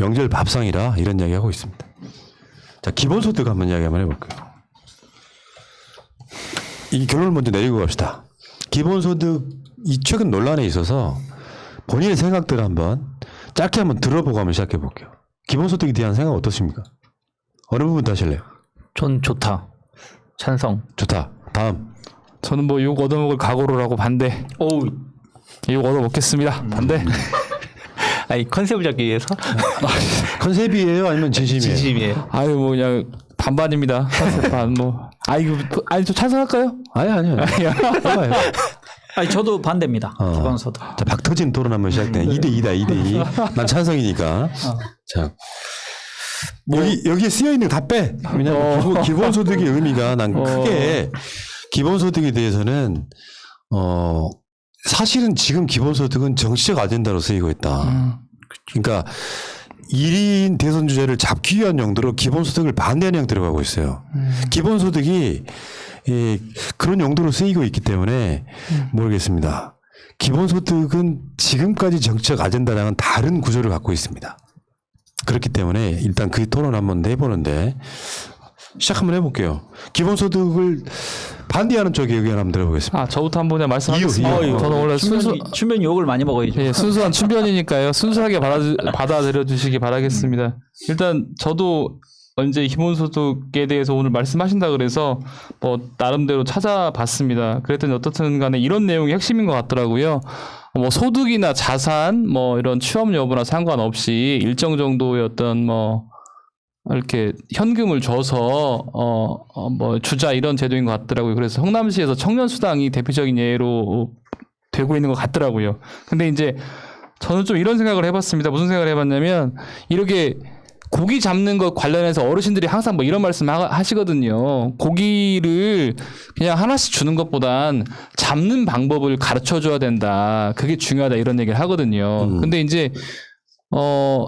명절 밥상이라 이런 이야기하고 있습니다. 자, 기본소득 한번 이야기 한번 해볼게요. 이 결론을 먼저 내리고 갑시다. 기본소득 이 최근 논란에 있어서 본인의 생각들을 한번 짧게 한번 들어보고 한번 시작해 볼게요. 기본소득에 대한 생각 어떻습니까? 어느 부분 하실래요? 전 좋다. 찬성. 좋다. 다음. 저는 뭐 욕 얻어먹을 각오로라고 반대. 오우. 욕 얻어먹겠습니다. 반대. 아니 컨셉을 잡기 위해서? 컨셉이에요? 아니면 진심이에요? 진심이에요. 아유 뭐 그냥 반반입니다. 반 뭐. 아니 저 찬성할까요? 아니요. 해봐요. 아니 저도 반대입니다. 어. 기본소득. 자, 박 터진 토론 한번 시작돼. 2대2다, 2대2. 난 찬성이니까. 자. 여기에 쓰여있는 거 다 빼. 왜냐면 기본소득의 의미가 난 크게 기본소득에 대해서는, 사실은 지금 기본소득은 정치적 아젠다로 쓰이고 있다. 그러니까 1인 대선 주제를 잡기 위한 용도로 기본소득을 반대하는 형태로 가고 있어요. 기본소득이 그런 용도로 쓰이고 있기 때문에 모르겠습니다. 기본소득은 지금까지 정치적 아젠다랑은 다른 구조를 갖고 있습니다. 그렇기 때문에 일단 그 토론 한번 해보는데 시작 한번 해볼게요. 기본소득을 반대하는 쪽의 의견 한번 들어보겠습니다. 아 저부터 한번 그냥 말씀하겠습니다. 이유. 저는 원래 춘변 욕을 많이 먹어야죠. 예, 순수한 춘변이니까요. 순수하게 받아들여 주시기 바라겠습니다. 일단 저도 언제 기본소득에 대해서 오늘 말씀하신다 그래서 뭐 나름대로 찾아봤습니다. 그랬더니 어떻든 간에 이런 내용이 핵심인 것 같더라고요. 뭐 소득이나 자산 뭐 이런 취업 여부나 상관없이 일정 정도의 어떤 뭐 이렇게 현금을 줘서 뭐 주자 이런 제도인 것 같더라고요. 그래서 성남시에서 청년수당이 대표적인 예로 되고 있는 것 같더라고요. 근데 이제 저는 좀 이런 생각을 해봤습니다. 무슨 생각을 해봤냐면 이렇게 고기 잡는 것 관련해서 어르신들이 항상 뭐 이런 말씀 하시거든요. 고기를 그냥 하나씩 주는 것보단 잡는 방법을 가르쳐 줘야 된다. 그게 중요하다 이런 얘기를 하거든요. 근데 이제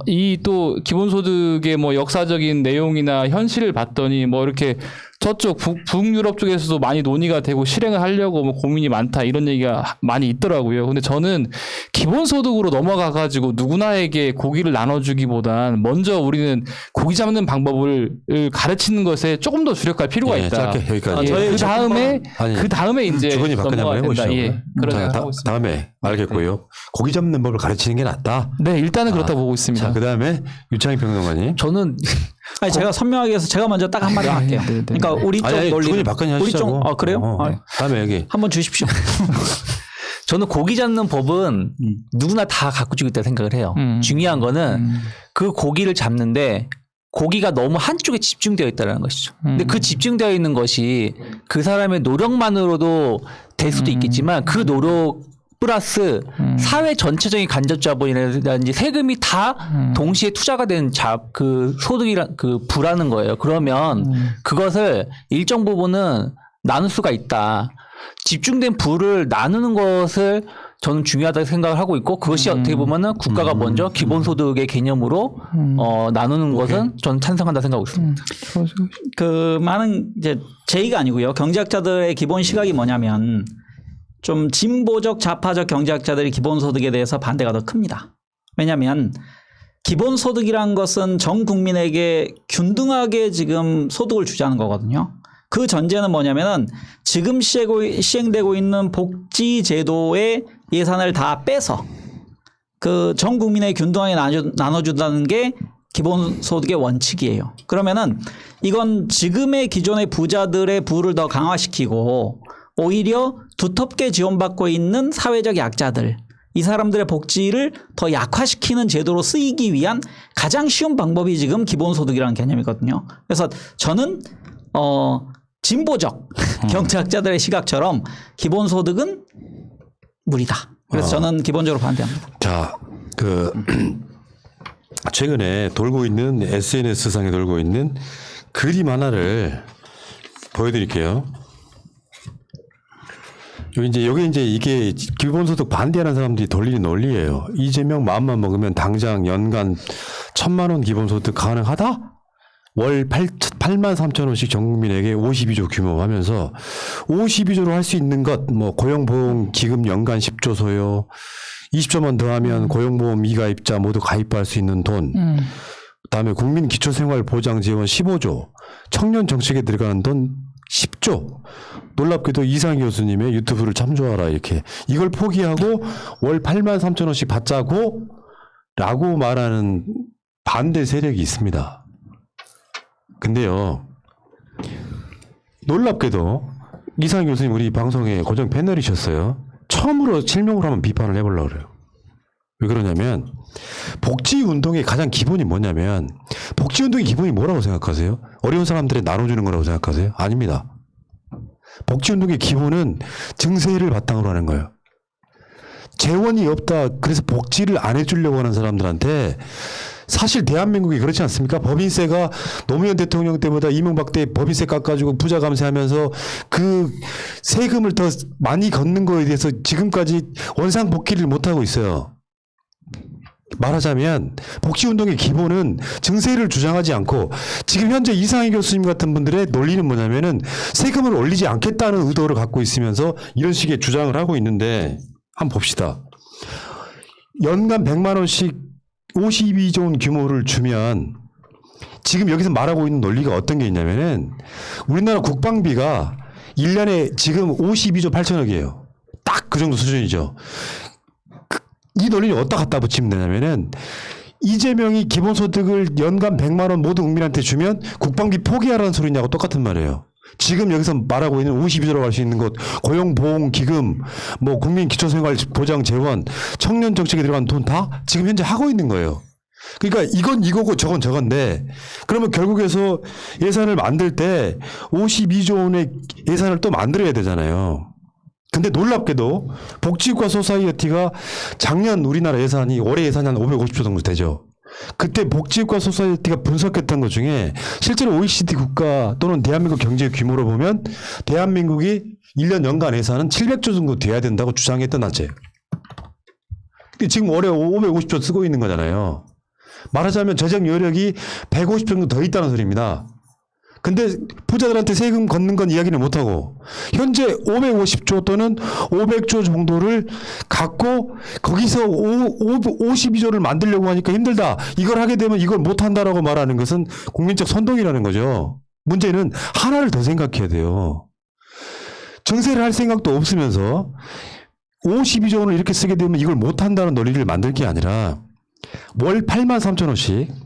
이 또 기본소득의 뭐 역사적인 내용이나 현실을 봤더니 뭐 이렇게 저쪽 북유럽 쪽에서도 많이 논의가 되고 실행을 하려고 뭐 고민이 많다 이런 얘기가 많이 있더라고요. 근데 저는 기본소득으로 넘어가가지고 누구나에게 고기를 나눠주기보단 먼저 우리는 고기 잡는 방법을 가르치는 것에 조금 더 주력할 필요가 있다. 짧게 여기까지. 그 다음에 이제 주거니 박근혜 한번 해보시죠. 예, 그런 자, 생각을 하고 있습니다. 다음에 알겠고요. 고기 잡는 법을 가르치는 게 낫다. 네, 일단은 그렇다고 보고 있습니다. 자, 그 다음에 유창희 평론가님. 저는 아니 제가 선명하게 해서 제가 먼저 딱 한마디 할게요. 네. 그러니까 우리 쪽 아니, 논리 주거니 박근혜 우리 하시자고. 쪽 그래요? 다음에 여기. 한번 주십시오. 저는 고기 잡는 법은 누구나 다 가꾸고 있다 생각을 해요. 중요한 거는 그 고기를 잡는데 고기가 너무 한쪽에 집중되어 있다는 것이죠. 근데 그 집중되어 있는 것이 그 사람의 노력만으로도 될 수도 있겠지만 그 노력 플러스 사회 전체적인 간접 자본이라든지 세금이 다 동시에 투자가 된 그 소득이란 그 부라는 거예요. 그러면 그것을 일정 부분은 나눌 수가 있다. 집중된 부를 나누는 것을 저는 중요하다고 생각을 하고 있고 그것이 어떻게 보면은 국가가 먼저 기본소득의 개념으로 나누는 것은 저는 찬성한다 생각하고 있습니다. 그 많은 이제 제의가 아니고요. 경제학자들의 기본 시각이 뭐냐면 좀 진보적 좌파적 경제학자들이 기본소득에 대해서 반대가 더 큽니다. 왜냐하면 기본소득이란 것은 전 국민에게 균등하게 지금 소득을 주자는 거거든요. 그 전제는 뭐냐면은 지금 시행되고 있는 복지제도의 예산을 다 빼서 그 전 국민에게 균등하게 나눠준다는 게 기본소득의 원칙이에요. 그러면은 이건 지금의 기존의 부자들의 부를 더 강화시키고 오히려 두텁게 지원받고 있는 사회적 약자들 이 사람들의 복지를 더 약화시키는 제도로 쓰이기 위한 가장 쉬운 방법이 지금 기본소득이라는 개념이거든요. 그래서 저는 진보적 경제학자들의 시각처럼 기본소득은 무리다. 그래서 저는 기본적으로 반대합니다. 자, 최근에 돌고 있는 SNS상에 돌고 있는 그림 하나를 보여드릴게요. 여기 이제 이게 기본소득 반대하는 사람들이 돌리는 논리예요. 이재명 마음만 먹으면 당장 연간 1,000만 원 기본소득 가능하다? 월 8만 3천 원씩 전 국민에게 52조 규모 하면서 52조로 할 수 있는 것, 뭐 고용보험 기금 연간 10조 소요, 20조만 더하면 고용보험 이가입자 모두 가입할 수 있는 돈. 그다음에 국민 기초생활보장 지원 15조, 청년 정책에 들어가는 돈 10조. 놀랍게도 이상희 교수님의 유튜브를 참조하라 이렇게 이걸 포기하고 월 83,000원씩 받자고 라고 말하는 반대 세력이 있습니다. 근데요, 놀랍게도 이상희 교수님 우리 방송에 고정 패널이셨어요. 처음으로 실명으로 한번 비판을 해보려고 그래요. 왜 그러냐면 복지운동의 가장 기본이 뭐냐면 복지운동의 기본이 뭐라고 생각하세요? 어려운 사람들에 나눠주는 거라고 생각하세요? 아닙니다. 복지운동의 기본은 증세를 바탕으로 하는 거예요. 재원이 없다 그래서 복지를 안 해주려고 하는 사람들한테 사실 대한민국이 그렇지 않습니까? 법인세가 노무현 대통령 때보다 이명박 때 법인세 깎아주고 부자 감세하면서 그 세금을 더 많이 걷는 거에 대해서 지금까지 원상복귀를 못하고 있어요. 말하자면 복지운동의 기본은 증세를 주장하지 않고 지금 현재 이상희 교수님 같은 분들의 논리는 뭐냐면은 세금을 올리지 않겠다는 의도를 갖고 있으면서 이런 식의 주장을 하고 있는데 한번 봅시다. 연간 100만 원씩 52조 원 규모를 주면 지금 여기서 말하고 있는 논리가 어떤 게 있냐면은 우리나라 국방비가 1년에 지금 52조 8천억이에요. 딱 그 정도 수준이죠. 이 논리를 어디다 갖다 붙이면 되냐면은 이재명이 기본소득을 연간 100만 원 모든 국민한테 주면 국방비 포기하라는 소리냐고 똑같은 말이에요. 지금 여기서 말하고 있는 52조라고 할 수 있는 것, 고용보험기금, 뭐 국민기초생활보장재원, 청년정책에 들어간 돈 다 지금 현재 하고 있는 거예요. 그러니까 이건 이거고 저건 저건데 그러면 결국에서 예산을 만들 때 52조 원의 예산을 또 만들어야 되잖아요. 근데 놀랍게도 복지국가 소사이어티가 작년 우리나라 예산이 올해 예산이 한 550조 정도 되죠. 그때 복지국가 소사이어티가 분석했던 것 중에 실제로 OECD 국가 또는 대한민국 경제 규모로 보면 대한민국이 1년 연간 예산은 700조 정도 돼야 된다고 주장했던 단체예요. 근데 지금 올해 550조 쓰고 있는 거잖아요. 말하자면 재정 여력이 150조 정도 더 있다는 소리입니다. 근데 부자들한테 세금 걷는 건 이야기를 못하고 현재 550조 또는 500조 정도를 갖고 거기서 52조를 만들려고 하니까 힘들다. 이걸 하게 되면 이걸 못한다라고 말하는 것은 국민적 선동이라는 거죠. 문제는 하나를 더 생각해야 돼요. 증세를 할 생각도 없으면서 52조 원을 이렇게 쓰게 되면 이걸 못한다는 논리를 만들 게 아니라 월 83,000원씩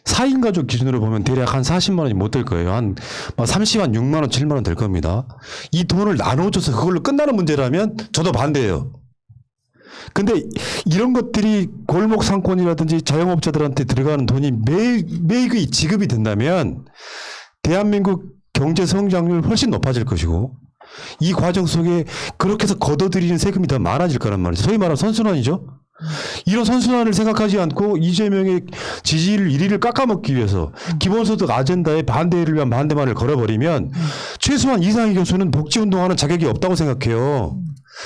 4인 가족 기준으로 보면 대략 한 40만 원이 못 될 거예요. 한 30만 6만 원, 7만 원 될 겁니다. 이 돈을 나눠줘서 그걸로 끝나는 문제라면 저도 반대예요. 근데 이런 것들이 골목 상권이라든지 자영업자들한테 들어가는 돈이 매일 지급이 된다면 대한민국 경제 성장률 훨씬 높아질 것이고 이 과정 속에 그렇게 해서 걷어들이는 세금이 더 많아질 거란 말이죠. 소위 말하는 선순환이죠. 이런 선순환을 생각하지 않고 이재명의 지지율 1위를 깎아먹기 위해서 기본소득 아젠다에 반대를 위한 반대말을 걸어버리면 최소한 이상희 교수는 복지운동하는 자격이 없다고 생각해요.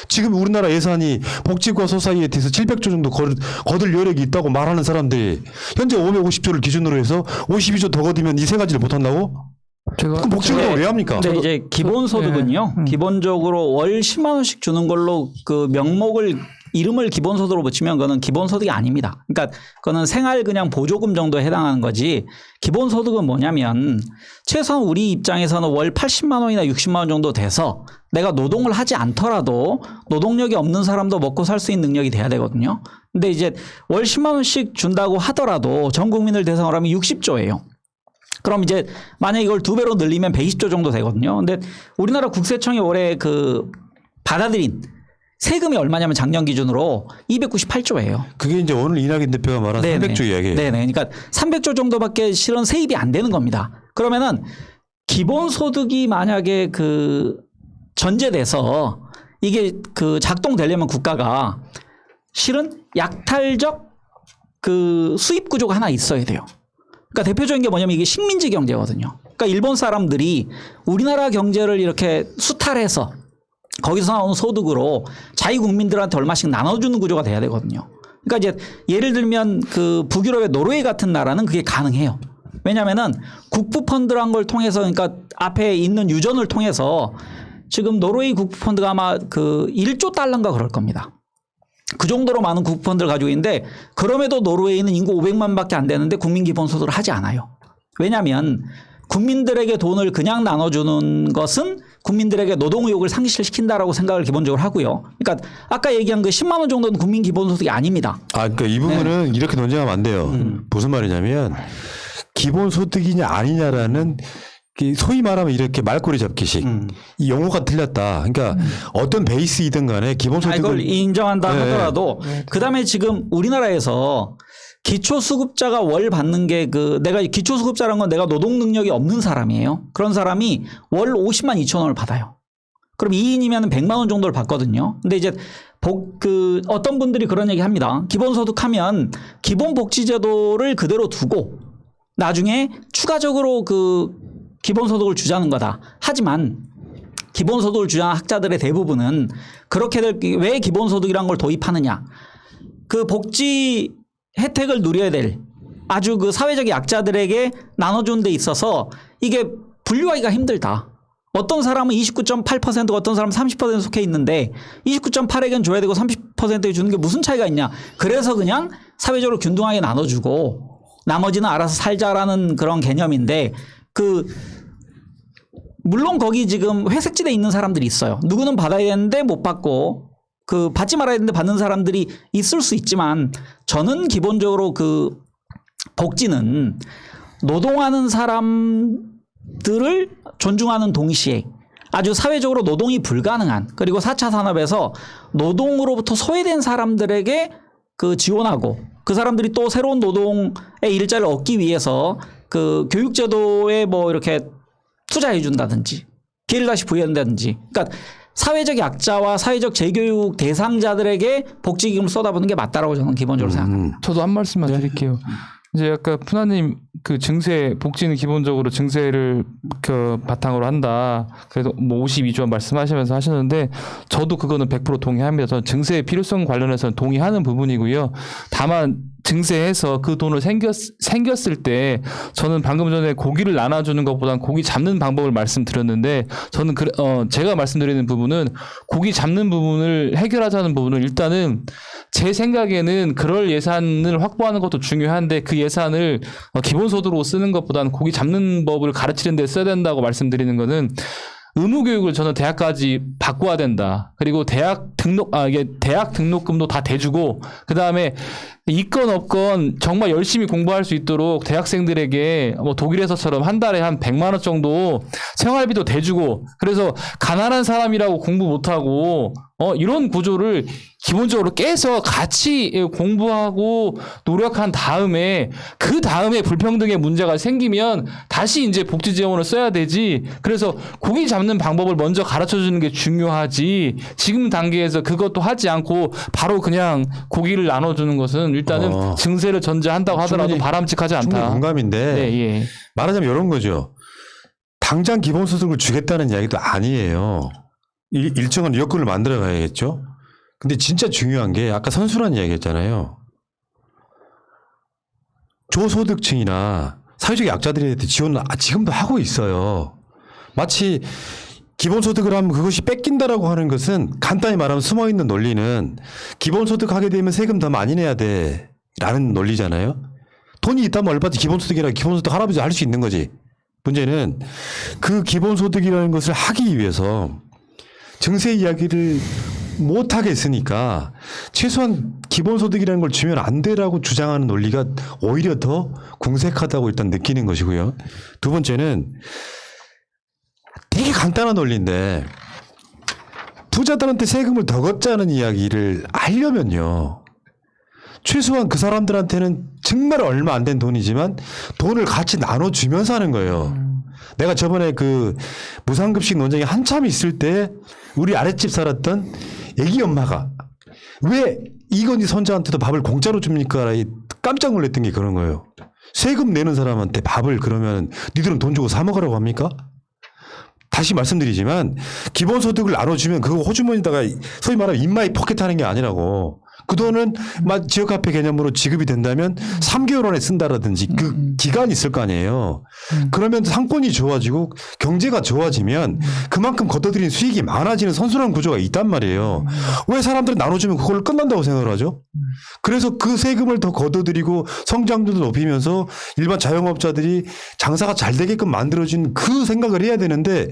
지금 우리나라 예산이 복지국가 소사이어티에서 700조 정도 거둘 여력이 있다고 말하는 사람들이 현재 550조를 기준으로 해서 52조 더 거두면 이 세 가지를 못한다고? 그럼 복지운동을 왜 합니까? 근데 이제 기본소득은요. 기본적으로 월 10만 원씩 주는 걸로 그 명목을 이름을 기본소득으로 붙이면 그거는 기본소득이 아닙니다. 그러니까 그거는 생활 그냥 보조금 정도에 해당하는 거지 기본소득은 뭐냐면 최소한 우리 입장에서는 월 80만 원이나 60만 원 정도 돼서 내가 노동을 하지 않더라도 노동력이 없는 사람도 먹고 살 수 있는 능력이 돼야 되거든요. 근데 이제 월 10만 원씩 준다고 하더라도 전 국민을 대상으로 하면 60조예요. 그럼 이제 만약 이걸 2배로 늘리면 120조 정도 되거든요. 근데 우리나라 국세청이 올해 그 받아들인 세금이 얼마냐면 작년 기준으로 298조예요. 그게 이제 오늘 이낙연 대표가 말한 300조 이야기예요. 네네. 그러니까 300조 정도밖에 실은 세입이 안 되는 겁니다. 그러면은 기본소득이 만약에 그 전제돼서 이게 그 작동되려면 국가가 실은 약탈적 그 수입 구조가 하나 있어야 돼요. 그러니까 대표적인 게 뭐냐면 이게 식민지 경제거든요. 그러니까 일본 사람들이 우리나라 경제를 이렇게 수탈해서 거기서 나오는 소득으로 자기 국민들한테 얼마씩 나눠주는 구조가 돼야 되거든요. 그러니까 이제 예를 들면 그 북유럽의 노르웨이 같은 나라는 그게 가능해요. 왜냐하면은 국부펀드란 걸 통해서 그러니까 앞에 있는 유전을 통해서 지금 노르웨이 국부펀드가 아마 그 1조 달러인가 그럴 겁니다. 그 정도로 많은 국부펀드를 가지고 있는데 그럼에도 노르웨이는 인구 500만밖에 안 되는데 국민 기본소득을 하지 않아요. 왜냐하면 국민들에게 돈을 그냥 나눠주는 것은 국민들에게 노동의욕을 상실시킨다라고 생각을 기본적으로 하고요. 그러니까 아까 얘기한 그 10만 원 정도는 국민 기본소득이 아닙니다. 그러니까 이 부분은 이렇게 논쟁하면 안 돼요. 무슨 말이냐면 기본소득이냐 아니냐라는 소위 말하면 이렇게 말꼬리 잡기식 이 용어가 틀렸다. 그러니까 어떤 베이스이든 간에 기본소득을 이걸 인정한다 네. 하더라도 그다음에 지금 우리나라에서 기초수급자가 월 받는 게 내가 기초수급자라는 건 내가 노동 능력이 없는 사람이에요. 그런 사람이 월 50만 2천 원을 받아요. 그럼 2인이면 100만 원 정도를 받거든요. 근데 이제 어떤 분들이 그런 얘기 합니다. 기본소득 하면 기본복지제도를 그대로 두고 나중에 추가적으로 기본소득을 주자는 거다. 하지만 기본소득을 주장하는 학자들의 대부분은 그렇게 왜 기본소득이라는 걸 도입하느냐. 그 복지 혜택을 누려야 될 아주 사회적 약자들에게 나눠주는 데 있어서 이게 분류하기가 힘들다. 어떤 사람은 29.8%, 어떤 사람은 30% 속해 있는데 29.8에게는 줘야 되고 30%에 주는 게 무슨 차이가 있냐. 그래서 그냥 사회적으로 균등하게 나눠주고 나머지는 알아서 살자라는 그런 개념인데 물론 거기 지금 회색지대에 있는 사람들이 있어요. 누구는 받아야 되는데 못 받고 받지 말아야 되는데 받는 사람들이 있을 수 있지만 저는 기본적으로 복지는 노동하는 사람들을 존중하는 동시에 아주 사회적으로 노동이 불가능한 그리고 4차 산업에서 노동으로부터 소외된 사람들에게 지원하고 그 사람들이 또 새로운 노동의 일자리를 얻기 위해서 교육제도에 이렇게 투자해 준다든지 기회를 다시 부여한다든지 그러니까 사회적 약자와 사회적 재교육 대상자들에게 복지기금을 쏟아부는 게 맞다라고 저는 기본적으로 생각합니다. 저도 한 말씀만 드릴게요. 이제 아까 푸나님 증세 복지는 기본적으로 증세를 바탕으로 한다. 그래서 52조 말씀하시면서 하셨는데 저도 그거는 100% 동의합니다. 저는 증세의 필요성 관련해서는 동의하는 부분이고요. 다만 증세해서 그 돈을 생겼을 때 저는 방금 전에 고기를 나눠주는 것보다는 고기 잡는 방법을 말씀드렸는데 저는 제가 말씀드리는 부분은 고기 잡는 부분을 해결하자는 부분은 일단은 제 생각에는 그럴 예산을 확보하는 것도 중요한데 그 예산을 기본소득으로 쓰는 것보다는 고기 잡는 법을 가르치는 데 써야 된다고 말씀드리는 거는 의무교육을 저는 대학까지 바꿔야 된다. 그리고 대학 등록금도 다 대주고 그다음에 있건 없건 정말 열심히 공부할 수 있도록 대학생들에게 독일에서처럼 한 달에 한 100만 원 정도 생활비도 대주고 그래서 가난한 사람이라고 공부 못하고 이런 구조를 기본적으로 깨서 같이 공부하고 노력한 다음에 그 다음에 불평등의 문제가 생기면 다시 이제 복지 지원을 써야 되지. 그래서 고기 잡는 방법을 먼저 가르쳐 주는 게 중요하지. 지금 단계에서 그것도 하지 않고 바로 그냥 고기를 나눠주는 것은 일단은 증세를 전제한다고 하더라도 바람직하지 않다. 충분히 공감인데 네, 예. 말하자면 이런 거죠. 당장 기본소득을 주겠다는 이야기도 아니에요. 일정한 여건을 만들어 가야겠죠. 근데 진짜 중요한 게 아까 선순환 이야기했잖아요. 저소득층이나 사회적 약자들에 대해 지원을 지금도 하고 있어요. 마치 기본소득을 하면 그것이 뺏긴다라고 하는 것은 간단히 말하면 숨어있는 논리는 기본소득 하게 되면 세금 더 많이 내야 돼 라는 논리잖아요. 돈이 있다면 얼마든지 기본소득이라 기본소득 할아버지 할 수 있는 거지. 문제는 그 기본소득이라는 것을 하기 위해서 증세 이야기를 못하게 했으니까 최소한 기본소득이라는 걸 주면 안 되라고 주장하는 논리가 오히려 더 궁색하다고 일단 느끼는 것이고요. 두 번째는 되게 간단한 논리인데 부자들한테 세금을 더 걷자는 이야기를 하려면요. 최소한 그 사람들한테는 정말 얼마 안 된 돈이지만 돈을 같이 나눠주면서 하는 거예요. 내가 저번에 무상급식 논쟁이 한참 있을 때 우리 아랫집 살았던 애기 엄마가 왜 이건희 선자한테도 밥을 공짜로 줍니까? 깜짝 놀랐던 게 그런 거예요. 세금 내는 사람한테 밥을 그러면 니들은 돈 주고 사 먹으라고 합니까? 다시 말씀드리지만 기본소득을 나눠주면 그거 호주머니다가 소위 말하면 인마이 포켓하는 게 아니라고 그 돈은 지역화폐 개념으로 지급이 된다면 3개월 안에 쓴다라든지 기간이 있을 거 아니에요. 그러면 상권이 좋아지고 경제가 좋아지면 그만큼 걷어들인 수익이 많아지는 선순환 구조가 있단 말이에요. 왜 사람들은 나눠주면 그걸 끝난다고 생각을 하죠? 그래서 그 세금을 더 걷어들이고 성장률도 높이면서 일반 자영업자들이 장사가 잘 되게끔 만들어진 그 생각을 해야 되는데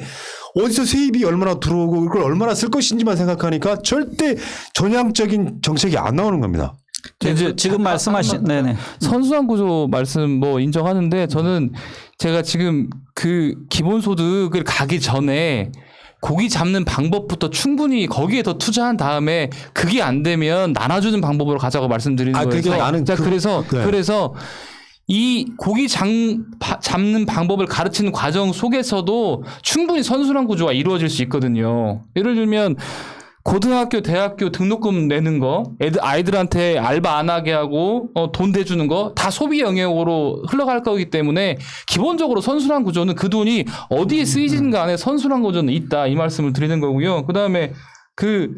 어디서 세입이 얼마나 들어오고 그걸 얼마나 쓸 것인지만 생각하니까 절대 전향적인 정책이 안 나오는 겁니다. 이제 지금 말씀하신 네네. 선순환 구조 말씀 뭐 인정하는데 저는 제가 지금 그 기본소득을 가기 전에 고기 잡는 방법부터 충분히 거기에 더 투자한 다음에 그게 안 되면 나눠주는 방법으로 가자고 말씀드리는 거예요. 그러니까 나는 그래서 이 고기 잡는 방법을 가르치는 과정 속에서도 충분히 선순환 구조가 이루어질 수 있거든요. 예를 들면 고등학교, 대학교 등록금 내는 거, 아이들한테 알바 안 하게 하고 돈 대주는 거 다 소비 영역으로 흘러갈 거기 때문에 기본적으로 선순환 구조는 그 돈이 어디에 쓰이든 간에 선순환 구조는 있다 이 말씀을 드리는 거고요. 그다음에 그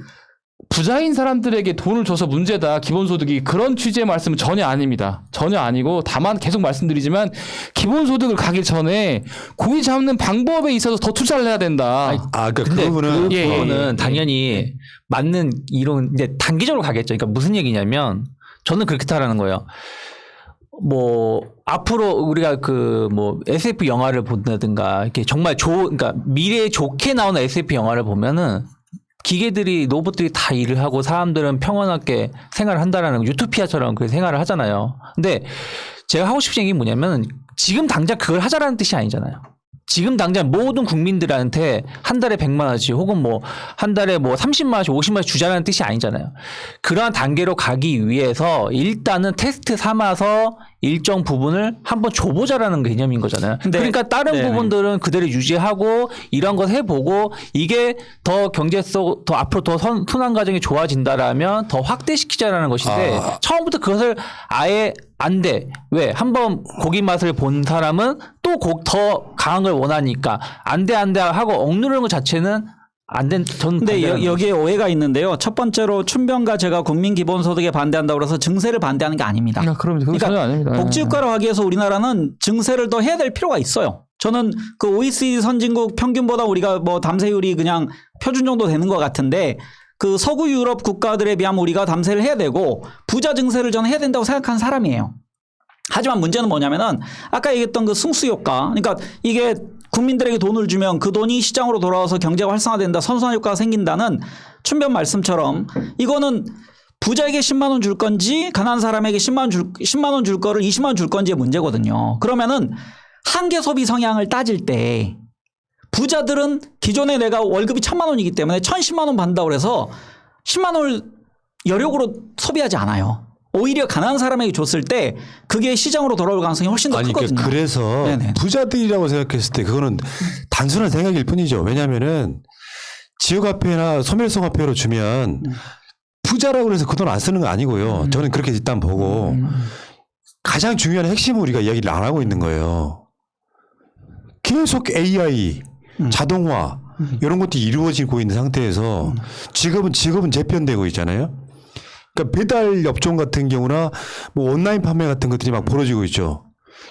부자인 사람들에게 돈을 줘서 문제다 기본소득이 그런 취지의 말씀은 전혀 아닙니다. 전혀 아니고 다만 계속 말씀드리지만 기본소득을 가기 전에 고기 잡는 방법에 있어서 더 투자를 해야 된다. 그러니까 근데 그 부분은 그거는 당연히 맞는 이론 이제 단기적으로 가겠죠. 그러니까 무슨 얘기냐면 저는 그렇게 따라는 거예요. 뭐 앞으로 우리가 그 뭐 SF 영화를 본다든가 이렇게 정말 그러니까 미래에 좋게 나오는 SF 영화를 보면은 기계들이 로봇들이 다 일을 하고 사람들은 평온하게 생활을 한다라는 유토피아처럼 그 생활을 하잖아요. 근데 제가 하고 싶은 얘기 뭐냐면 지금 당장 그걸 하자라는 뜻이 아니잖아요. 지금 당장 모든 국민들한테 한 달에 100만 원씩 혹은 뭐 한 달에 뭐 30만 원씩 50만 원씩 주자라는 뜻이 아니잖아요. 그러한 단계로 가기 위해서 일단은 테스트 삼아서 일정 부분을 한번 줘보자라는 개념인 거잖아요. 그러니까 다른 부분들은 그대로 유지하고 이런 것 해보고 이게 더 경제 속 더 앞으로 더 순환 과정이 좋아진다라면 더 확대시키자라는 것인데 처음부터 그것을 아예 안 돼. 왜? 한번 고기 맛을 본 사람은 또 더 강한 걸 원하니까 안 돼 하고 억누르는 것 자체는 안 된. 근데 여기에 오해가 있는데요. 첫 번째로 춘변과 제가 국민 기본소득에 반대한다고 해서 증세를 반대하는 게 아닙니다. 그럼 그건 전혀 아닙니다. 복지국가로 하기 위해서 우리나라는 증세를 더 해야 될 필요가 있어요. 저는 그 OECD 선진국 평균보다 우리가 뭐 담세율이 그냥 표준 정도 되는 것 같은데 그 서구 유럽 국가들에 비하면 우리가 담세를 해야 되고 부자 증세를 저는 해야 된다고 생각하는 사람이에요. 하지만 문제는 뭐냐면은 아까 얘기했던 그 승수 효과. 그러니까 이게 국민들에게 돈을 주면 그 돈이 시장으로 돌아와서 경제가 활성화된다. 선순환 효과가 생긴다는 춘변 말씀처럼 이거는 부자에게 10만 원 줄 건지 가난한 사람에게 10만 원 줄 거를 20만 원 줄 건지의 문제거든요. 그러면은 한계 소비 성향을 따질 때 부자들은 기존에 내가 월급이 1,000만 원이기 때문에 1,010만 원 받는다고 해서 10만 원을 여력으로 소비하지 않아요. 오히려 가난한 사람에게 줬을 때 그게 시장으로 돌아올 가능성이 훨씬 더 크거든요. 그래서 네네. 부자들이라고 생각했을 때 그거는 단순한 생각일 뿐이죠. 왜냐하면은 지역화폐나 소멸성화폐로 주면 부자라고 해서 그 돈 안 쓰는 거 아니고요. 저는 그렇게 일단 보고 가장 중요한 핵심을 우리가 이야기를 안 하고 있는 거예요. 계속 AI, 자동화 이런 것들이 이루어지고 있는 상태에서 직업은 재편되고 있잖아요. 그러니까 배달 업종 같은 경우나 뭐 온라인 판매 같은 것들이 막 벌어지고 있죠.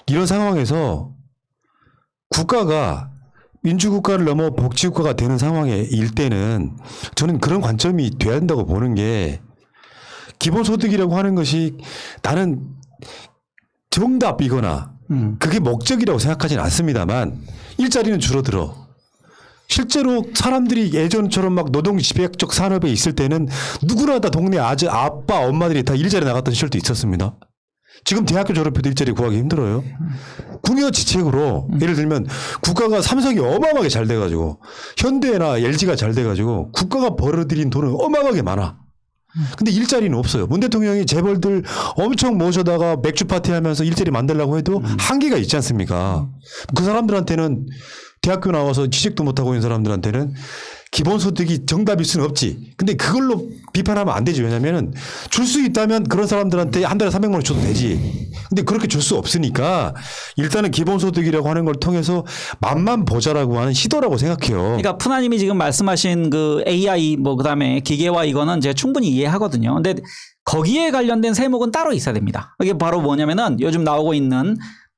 이런 상황에서 국가가 민주국가를 넘어 복지국가가 되는 상황일 때는 저는 그런 관점이 돼야 한다고 보는 게 기본소득이라고 하는 것이 나는 정답이거나 그게 목적이라고 생각하지는 않습니다만 일자리는 줄어들어. 실제로 사람들이 예전처럼 막 노동 집약적 산업에 있을 때는 누구나 다 동네 아빠 엄마들이 다 일자리 나갔던 시절도 있었습니다. 지금 대학교 졸업해도 일자리 구하기 힘들어요. 궁여지책으로 예를 들면 국가가 삼성이 어마어마하게 잘 돼가지고 현대나 LG가 잘 돼가지고 국가가 벌어들인 돈은 어마어마하게 많아. 근데 일자리는 없어요. 문 대통령이 재벌들 엄청 모셔다가 맥주 파티 하면서 일자리 만들려고 해도 한계가 있지 않습니까? 그 사람들한테는 대학교 나와서 취직도 못하고 있는 사람들한테는 기본소득이 정답일 수는 없지. 근데 그걸로 비판하면 안 되지. 왜냐면은 줄 수 있다면 그런 사람들한테 한 달에 300만 원 줘도 되지. 근데 그렇게 줄 수 없으니까 일단은 기본소득이라고 하는 걸 통해서 맛만 보자라고 하는 시도라고 생각해요. 그러니까 푸나님이 지금 말씀하신 그 AI 뭐 그다음에 기계화 이거는 제가 충분히 이해하거든요. 근데 거기에 관련된 세목은 따로 있어야 됩니다. 이게 바로 뭐냐면은 요즘 나오고 있는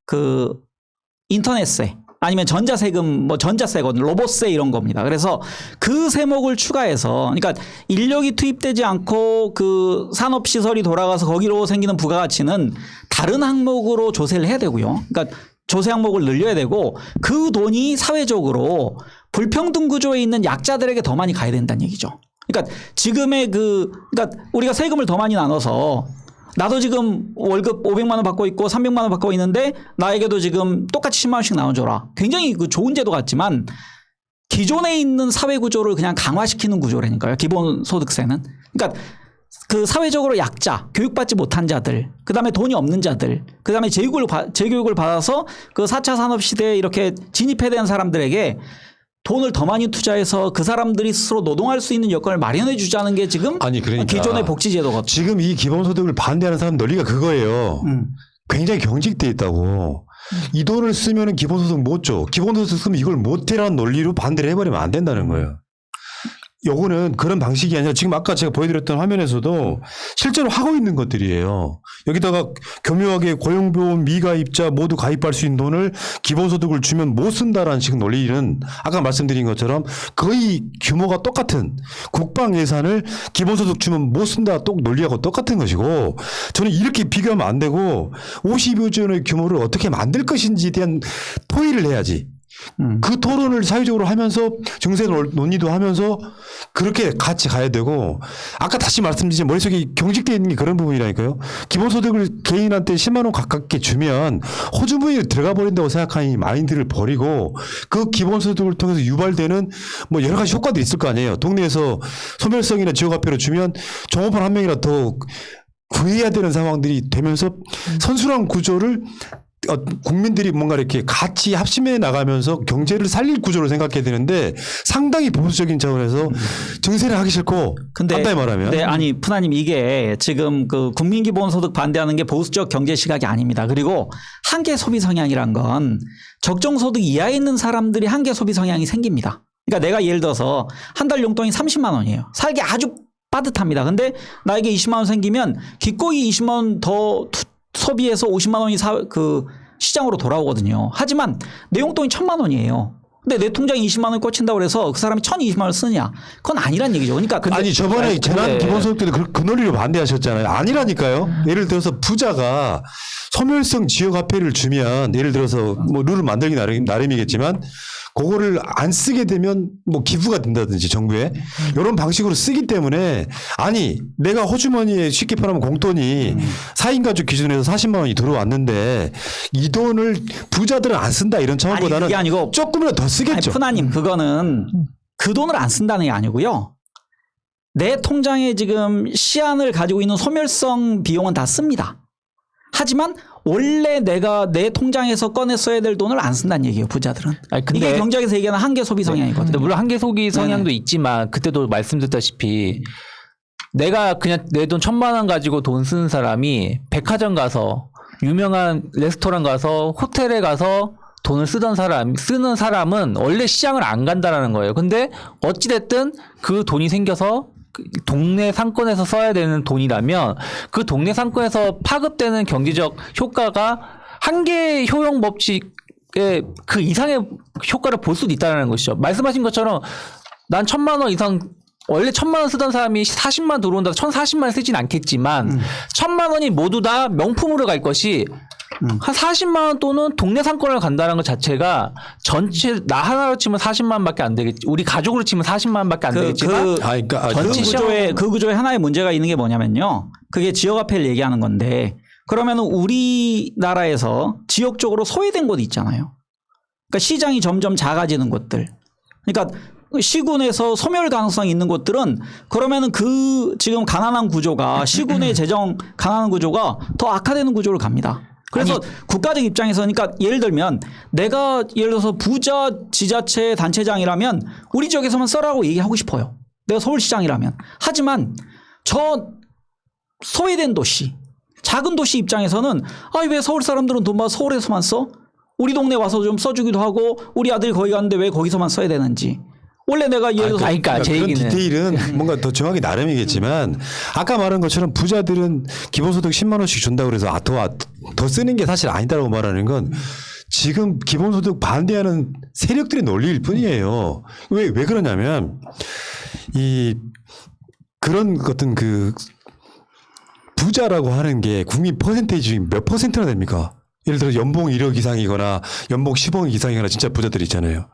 그 인터넷세 아니면 전자세금 뭐 전자세거든 로봇세 이런 겁니다. 그래서 그 세목을 추가해서 그러니까 인력이 투입되지 않고 그 산업시설이 돌아가서 거기로 생기는 부가가치는 다른 항목으로 조세를 해야 되고요. 그러니까 조세 항목을 늘려야 되고 그 돈이 사회적으로 불평등 구조에 있는 약자들에게 더 많이 가야 된다는 얘기죠. 그러니까 지금의 그러니까 우리가 세금을 더 많이 나눠서 나도 지금 월급 500만 원 받고 있고 300만 원 받고 있는데 나에게도 지금 똑같이 10만 원씩 나눠줘라. 굉장히 그 좋은 제도 같지만 기존에 있는 사회 구조를 그냥 강화시키는 구조라니까요. 기본소득세는. 그러니까 그 사회적으로 약자, 교육받지 못한 자들, 그다음에 돈이 없는 자들, 그다음에 재교육을 받아서 그 4차 산업시대에 이렇게 진입해야 되는 사람들에게 돈을 더 많이 투자해서 그 사람들이 스스로 노동할 수 있는 여건을 마련해 주자는 게 지금 아니, 그러니까 기존의 복지제도거든요. 지금 이 기본소득을 반대하는 사람 논리가 그거예요. 굉장히 경직돼 있다고. 이 돈을 쓰면 기본소득 못 줘. 기본소득 쓰면 이걸 못 해라는 논리로 반대를 해버리면 안 된다는 거예요. 요거는 그런 방식이 아니라 지금 아까 제가 보여드렸던 화면에서도 실제로 하고 있는 것들이에요. 여기다가 교묘하게 고용보험 미가입자 모두 가입할 수 있는 돈을 기본소득을 주면 못 쓴다라는 식의 논리는 아까 말씀드린 것처럼 거의 규모가 똑같은 국방 예산을 기본소득 주면 못 쓴다 논리하고 똑같은 것이고 저는 이렇게 비교하면 안 되고 52조 원의 규모를 어떻게 만들 것인지에 대한 토의를 해야지. 그 토론을 사회적으로 하면서 증세 논의도 하면서 그렇게 같이 가야 되고 아까 다시 말씀드린 머릿속에 경직되어 있는 게 그런 부분이라니까요. 기본소득을 개인한테 10만 원 가깝게 주면 호주머니에 들어가 버린다고 생각하는 마인드를 버리고 그 기본소득을 통해서 유발되는 뭐 여러 가지 효과도 있을 거 아니에요. 동네에서 소멸성이나 지역화폐로 주면 종업원 한 명이라 더 구해야 되는 상황들이 되면서 선순환 구조를 국민들이 뭔가 이렇게 같이 합심해 나가면서 경제를 살릴 구조를 생각해야 되는데 상당히 보수적인 차원에서 증세를 하기 싫고 간단히 말하면. 네, 아니 푸나님 이게 지금 그 국민기본소득 반대하는 게 보수적 경제 시각이 아닙니다. 그리고 한계 소비 성향이란 건 적정소득 이하에 있는 사람들이 한계 소비 성향이 생깁니다. 그러니까 내가 예를 들어서 한 달 용돈이 30만 원이에요. 살기 아주 빠듯합니다. 근데 나에게 20만 원 생기면 기꺼이 20만 원 더 소비해서 50만 원이 그 시장으로 돌아오거든요. 하지만 내 용돈이 1,000만 원이에요. 근데 내 통장에 20만 원이 꽂힌다고 해서 그 사람이 1,020만 원을 쓰냐? 그건 아니란 얘기죠. 그러니까 아니 저번에 재난 기본소득 때도 그 논리로 반대하셨잖아요. 아니라니까요. 예를 들어서 부자가 소멸성 지역화폐를 주면 예를 들어서 뭐 룰을 만들기 나름이겠지만 그거를 안 쓰게 되면 뭐 기부가 된다든지 정부에 이런 방식으로 쓰기 때문에 아니 내가 호주머니에 쉽게 말하면 공돈이 4인 가족 기준에서 40만 원이 들어왔는데 이 돈을 부자들은 안 쓴다 이런 차원보다는 그게 아니고 조금이라도 더 쓰겠죠. 푸나님 그거는 그 돈을 안 쓴다는 게 아니고요. 내 통장에 지금 시안을 가지고 있는 소멸성 비용은 다 씁니다. 하지만 원래 내가 내 통장에서 꺼내 써야 될 돈을 안 쓴다는 얘기예요. 부자들은. 아니, 근데 이게 경제학에서 얘기하는 한계 소비 성향이거든요. 근데 물론 한계 소비 성향도 있지만 그때도 말씀드렸다시피 내가 그냥 내 돈 1,000만 원 가지고 돈 쓰는 사람이 백화점 가서 유명한 레스토랑 가서 호텔에 가서 돈을 쓰는 사람은 원래 시장을 안 간다라는 거예요. 근데 어찌됐든 그 돈이 생겨서 동네 상권에서 써야 되는 돈이라면 그 동네 상권에서 파급되는 경제적 효과가 한계 효용 법칙의 그 이상의 효과를 볼 수도 있다는 것이죠. 말씀하신 것처럼 난 1,000만 원 이상 원래 1,000만 원 쓰던 사람이 40만 들어온다 1,040만 쓰진 않겠지만 1,000만 원이 모두 다 명품으로 갈 것이 한 40만 원 또는 동네 상권을 간다는 것 자체가 전체 나 하나로 치면 40만 원밖에 안 되겠지. 우리 가족으로 치면 40만 원밖에 안 되겠지만 그 구조에 하나의 문제가 있는 게 뭐냐면요. 그게 지역화폐를 얘기하는 건데 그러면 우리나라에서 지역적으로 소외된 곳이 있잖아요. 그러니까 시장이 점점 작아지는 곳들. 그러니까 시군에서 소멸 가능성이 있는 곳들은 그러면은 그 지금 가난한 구조가 시군의 재정 가난한 구조가 더 악화되는 구조로 갑니다. 그래서 국가적 입장에서 그러니까 예를 들면 내가 예를 들어서 부자 지자체 단체장이라면 우리 지역에서만 써라고 얘기하고 싶어요. 내가 서울시장이라면. 하지만 저 소외된 도시 작은 도시 입장에서는 아, 왜 서울 사람들은 돈 받아 서울에서만 써? 우리 동네 와서 좀 써주기도 하고 우리 아들이 거기 갔는데 왜 거기서만 써야 되는지. 원래 내가 예를 들어서 그러니까 제 그런 얘기는 디테일은 뭔가 더 정확히 나름이겠지만 아까 말한 것처럼 부자들은 기본소득 10만 원씩 준다고 그래서 더 쓰는 게 사실 아니다라고 말하는 건 지금 기본소득 반대하는 세력들의 논리일 뿐이에요. 왜 그러냐면 그런 어떤 그 부자라고 하는 게 국민 퍼센테이지 중에 몇 퍼센트나 됩니까? 예를 들어 연봉 1억 이상이거나 연봉 10억 이상이거나 진짜 부자들 있잖아요.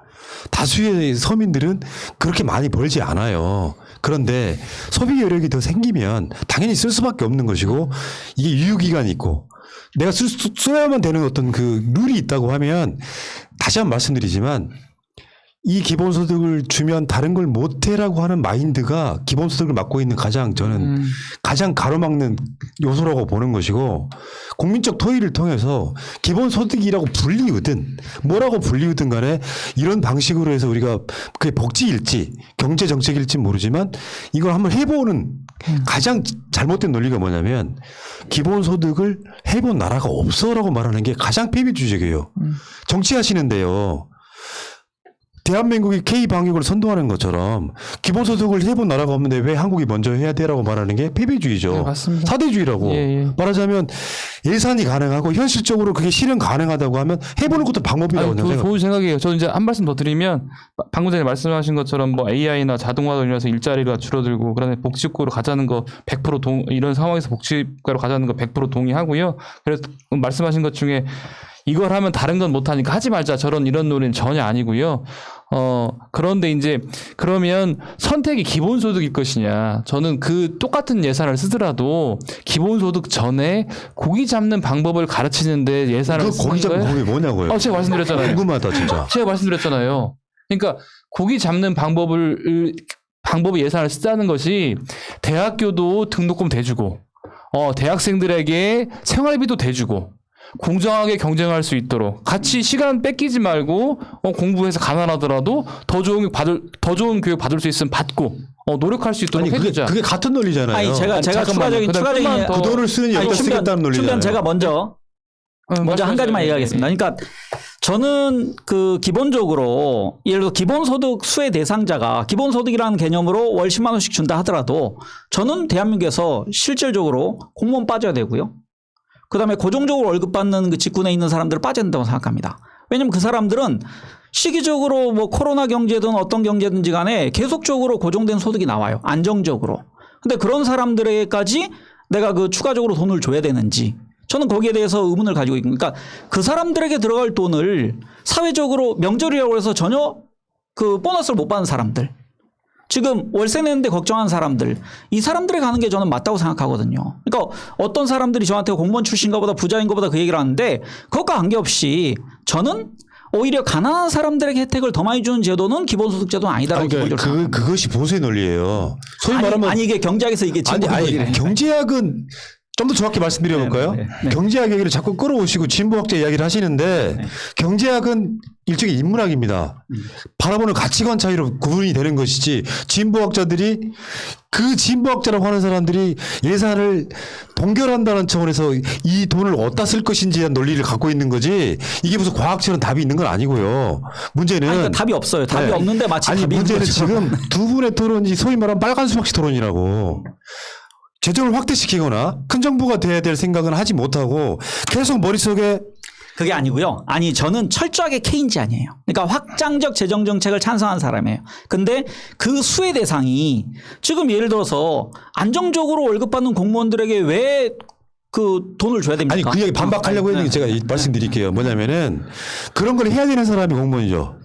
다수의 서민들은 그렇게 많이 벌지 않아요. 그런데 소비 여력이 더 생기면 당연히 쓸 수밖에 없는 것이고 이게 유효기간이 있고 내가 써야만 되는 어떤 그 룰이 있다고 하면 다시 한번 말씀드리지만 이 기본소득을 주면 다른 걸 못해라고 하는 마인드가 기본소득을 맡고 있는 저는 가장 가로막는 요소라고 보는 것이고 국민적 토의를 통해서 기본소득이라고 불리우든 뭐라고 불리우든 간에 이런 방식으로 해서 우리가 그게 복지일지 경제정책일지 모르지만 이걸 한번 해보는 가장 잘못된 논리가 뭐냐면 기본소득을 해본 나라가 없어라고 말하는 게 가장 폐비주의적이에요. 정치하시는데요. 대한민국이 K방역을 선도하는 것처럼 기본소득을 해본 나라가 없는데 왜 한국이 먼저 해야 돼라고 말하는 게 폐비주의죠. 네, 맞습니다. 사대주의라고. 예. 말하자면 예산이 가능하고 현실적으로 그게 실현 가능하다고 하면 해보는 것도 방법이라고 아니, 생각합니다. 좋은 생각이에요. 저 이제 한 말씀 더 드리면 방금 전에 말씀하신 것처럼 뭐 AI나 자동화로 인해서 일자리가 줄어들고 그다음에 복지국가로 가자는 거 100% 이런 상황에서 복지국가로 가자는 거 100% 동의하고요. 그래서 말씀하신 것 중에 이걸 하면 다른 건 못하니까 하지 말자 이런 논리는 전혀 아니고요. 그런데 이제 그러면 선택이 기본소득일 것이냐. 저는 그 똑같은 예산을 쓰더라도 기본소득 전에 고기 잡는 방법을 가르치는데 예산을 그 고기 잡는 방법이 뭐냐고요. 제가 말씀드렸잖아요. 궁금하다 진짜. 제가 말씀드렸잖아요. 그러니까 고기 잡는 방법의 예산을 쓰자는 것이 대학교도 등록금 대주고 대학생들에게 생활비도 대주고 공정하게 경쟁할 수 있도록 같이 시간 뺏기지 말고 공부해서 가난하더라도 더 좋은 교육 받을 수 있으면 받고 노력할 수 있도록 아니 해주자. 그게 같은 논리잖아요. 아니 제가 추가적인 그 돈을 쓰는 여기다 쓰겠다는 논리잖아요. 충전 제가 먼저 한 가지만 얘기하겠습니다. 그러니까 저는 그 기본적으로 예를 들어 기본소득 수혜 대상자가 기본소득이라는 개념으로 월 10만 원씩 준다 하더라도 저는 대한민국에서 실질적으로 공무원 빠져야 되고요. 그다음에 고정적으로 월급 받는 그 직군에 있는 사람들 빠져야 된다고 생각합니다. 왜냐하면 그 사람들은 시기적으로 뭐 코로나 경제든 어떤 경제든지 간에 계속적으로 고정된 소득이 나와요. 안정적으로. 근데 그런 사람들에게까지 내가 그 추가적으로 돈을 줘야 되는지 저는 거기에 대해서 의문을 가지고 있고 그러니까 그 사람들에게 들어갈 돈을 사회적으로 명절이라고 해서 전혀 그 보너스를 못 받는 사람들 지금 월세 내는데 걱정하는 사람들 이 사람들에 가는 게 저는 맞다고 생각하거든요. 그러니까 어떤 사람들이 저한테 공무원 출신가 보다 부자인가 보다 그 얘기를 하는데 그것과 관계없이 저는 오히려 가난한 사람들에게 혜택을 더 많이 주는 제도는 기본소득 제도는 아니다라고 그러니까 그것이 보수의 논리예요. 소위 말하면 아니 이게 경제학에서 이게 진보 논리래. 경제학은 좀 더 정확히 말씀드려볼까요? 네. 경제학 얘기를 자꾸 끌어오시고 진보학자 이야기를 하시는데 경제학은 일종의 인문학입니다. 바라보는 가치관 차이로 구분이 되는 것이지 진보학자들이 그 진보학자라고 하는 사람들이 예산을 동결한다는 차원에서 이 돈을 어디다 쓸 것인지에 대한 논리를 갖고 있는 거지 이게 무슨 과학적인 답이 있는 건 아니고요. 문제는 그러니까 답이 없어요. 답이 없는데 마치 답이 있는 문제는 거죠. 지금 두 분의 토론이 소위 말하는 빨간 수박식 토론이라고 재정을 확대시키거나 큰 정부가 돼야 될 생각은 하지 못하고 계속 머릿속에 그게 아니고요. 아니 저는 철저하게 케인지안이에요. 그러니까 확장적 재정 정책을 찬성한 사람이에요. 근데 그 수혜 대상이 지금 예를 들어서 안정적으로 월급 받는 공무원들에게 왜 그 돈을 줘야 됩니까? 아니 그 얘기 반박하려고 했는 게 제가 말씀드릴게요. 뭐냐면은 그런 걸 해야 되는 사람이 공무원이죠.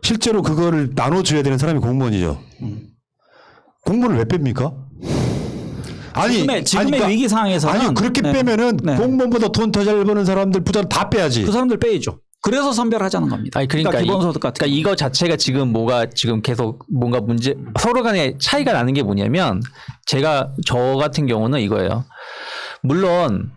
실제로 그거를 나눠줘야 되는 사람이 공무원이죠. 공무원을 왜 뺍니까? 지금의 위기 상황에서는 아니 그렇게 빼면은 공무원보다 돈 더 잘 버는 사람들 부자를 다 빼야지. 그 사람들 빼야죠. 그래서 선별하자는 겁니다. 아니 그러니까 기본소득 같은. 그러니까 이거 자체가 지금 지금 계속 뭔가 서로 간에 차이가 나는 게 뭐냐면 저 같은 경우는 이거예요. 물론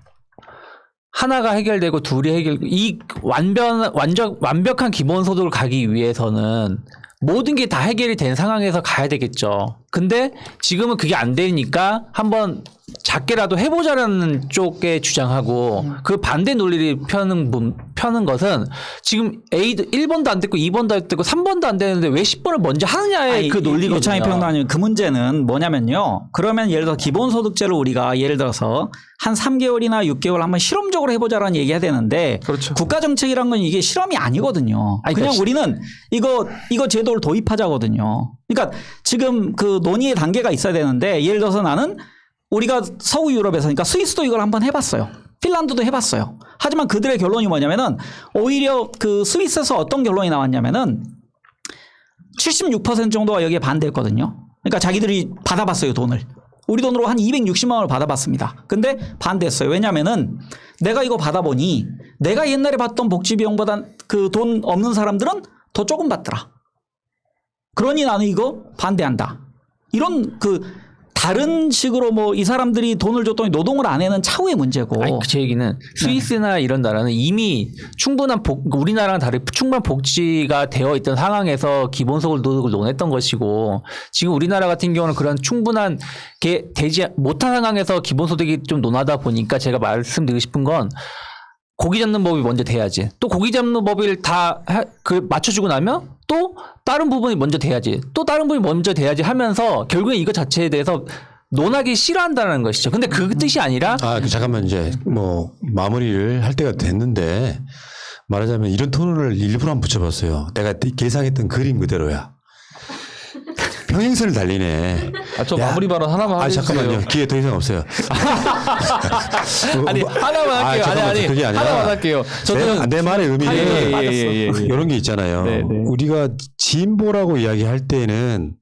하나가 해결되고 둘이 이 완벽한 기본소득을 가기 위해서는 모든 게 다 해결이 된 상황에서 가야 되겠죠. 근데 지금은 그게 안 되니까 한번 작게라도 해보자라는 쪽에 주장하고 그 반대 논리를 펴는 것은 지금 A도 1번도 안 됐고 2번도 안 됐고 3번도 안 되는데 왜 10번을 먼저 하느냐의 그 논리거든요. 이창희 평론가님 그 문제는 뭐냐면요. 그러면 예를 들어 기본소득제를 우리가 예를 들어서 한 3개월이나 6개월 한번 실험적으로 해보자라는 얘기해야 되는데 그렇죠. 국가정책이란 건 이게 실험이 아니거든요. 아니, 그냥 그러니까 우리는 이거 제도를 도입하자거든요. 그러니까 지금 그 논의의 단계가 있어야 되는데 예를 들어서 나는 우리가 서구 유럽에서 그러니까 스위스도 이걸 한번 해봤어요. 핀란드도 해봤어요. 하지만 그들의 결론이 뭐냐면은 오히려 그 스위스에서 어떤 결론이 나왔냐면은 76% 정도가 여기에 반대했거든요. 그러니까 자기들이 받아봤어요, 돈을. 우리 돈으로 한 260만 원을 받아봤습니다. 근데 반대했어요. 왜냐면은 내가 이거 받아보니 내가 옛날에 받던 복지 비용보다 그 돈 없는 사람들은 더 조금 받더라. 그러니 나는 이거 반대한다. 이런 그 다른 식으로 뭐 이 사람들이 돈을 줬더니 노동을 안 해는 차후의 문제고. 아니, 제 얘기는 스위스나 이런 나라는 이미 충분한 우리나라랑 다르게 충분한 복지가 되어 있던 상황에서 기본소득을 논했던 것이고 지금 우리나라 같은 경우는 그런 충분한 게 되지 못한 상황에서 기본소득이 좀 논하다 보니까 제가 말씀드리고 싶은 건 고기 잡는 법이 먼저 돼야지. 또 고기 잡는 법을 다 맞춰주고 나면 또 다른 부분이 먼저 돼야지. 또 다른 부분이 먼저 돼야지 하면서 결국에 이거 자체에 대해서 논하기 싫어한다는 것이죠. 근데 그 뜻이 아니라 잠깐만 이제 뭐 마무리를 할 때가 됐는데 말하자면 이런 토론을 일부러 한번 붙여봤어요. 내가 계상했던 그림 그대로야. 평행선을 달리네. 저 마무리 발언 하나만 해주세요. 잠깐만요. 기회 더 이상 없어요. 아니 하나만 할게요. 잠깐만, 그게 아니라 하나만 할게요. 저는 내 말의 의미는 예. 이런 게 있잖아요. 네. 우리가 진보라고 이야기할 때는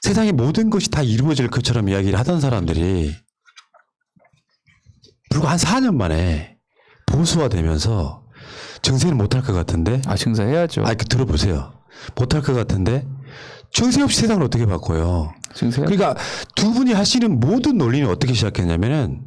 세상의 모든 것이 다 이루어질 것처럼 이야기를 하던 사람들이 불과 한 4년 만에 보수화되면서 증세는 못할 것 같은데 증세해야죠. 들어보세요. 못할 것 같은데 증세 없이 세상을 어떻게 바꿔요? 증세. 그러니까 두 분이 하시는 모든 논리는 어떻게 시작했냐면은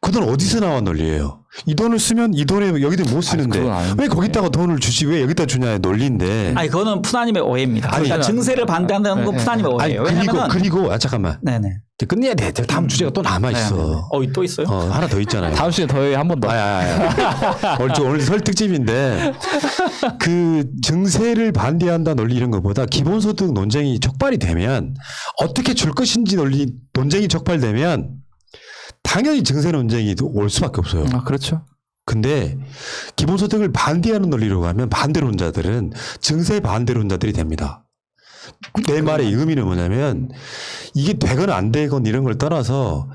그 돈 어디서 나온 논리예요. 이 돈을 쓰면 이 돈에 여기다 못 쓰는데 그건 아닌데. 왜 거기다가 돈을 주지 왜 여기다 주냐의 논리인데. 아니 그거는 푸나님의 오해입니다. 그러니까 증세를 반대한다는 건 푸나님의 오해예요. 왜냐면은 그리고 잠깐만. 네네. 이제 끝내야 돼. 다음 주제가 또 남아 있어. 또 있어요? 하나 더 있잖아요. 다음 시간에 더 해요. 한 번 더. 오늘 설 특집인데 그 증세를 반대한다 논리 이런 것보다 기본소득 논쟁이 촉발이 되면 어떻게 줄 것인지 논쟁이 촉발되면 당연히 증세 논쟁이 올 수밖에 없어요. 그렇죠. 근데 기본소득을 반대하는 논리로 가면 반대론자들은 증세 반대론자들이 됩니다. 내 말의 의미는 뭐냐면 이게 되거나 안 되건 이런 걸 떠나서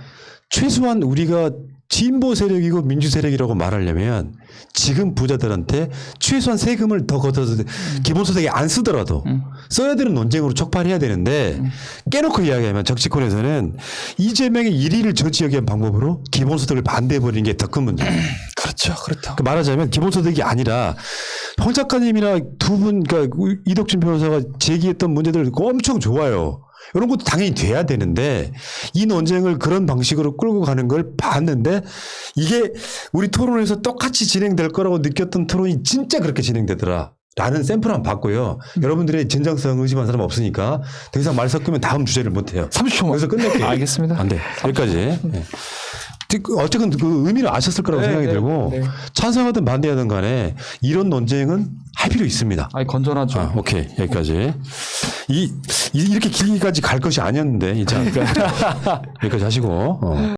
최소한 우리가 진보 세력이고 민주 세력이라고 말하려면 지금 부자들한테 최소한 세금을 더 걷어서 기본소득에 안 쓰더라도 써야 되는 논쟁으로 촉발해야 되는데 깨놓고 이야기하면 정치권에서는 이재명의 1위를 저지하기 위한 방법으로 기본소득을 반대해버리는 게 더 큰 문제예요. 그렇죠. 그렇다. 말하자면 기본소득이 아니라 황 작가님이나 두 분, 그러니까 이덕진 변호사가 제기했던 문제들 엄청 좋아요. 이런 것도 당연히 돼야 되는데 이 논쟁을 그런 방식으로 끌고 가는 걸 봤는데 이게 우리 토론에서 똑같이 진행될 거라고 느꼈던 토론이 진짜 그렇게 진행되더라. 라는 샘플 한번 봤고요. 여러분들의 진정성 의심한 사람 없으니까 더 이상 말 섞으면 다음 주제를 못해요. 30초만. 여기서 끝낼게요. 알겠습니다. 안 돼. 여기까지. 네. 어쨌든 그 의미를 아셨을 거라고 생각이 들고 찬성하든 반대하든 간에 이런 논쟁은 할 필요 있습니다. 건전하죠. 오케이. 여기까지. 이렇게 길게까지 갈 것이 아니었는데, 이제. 여기까지 하시고.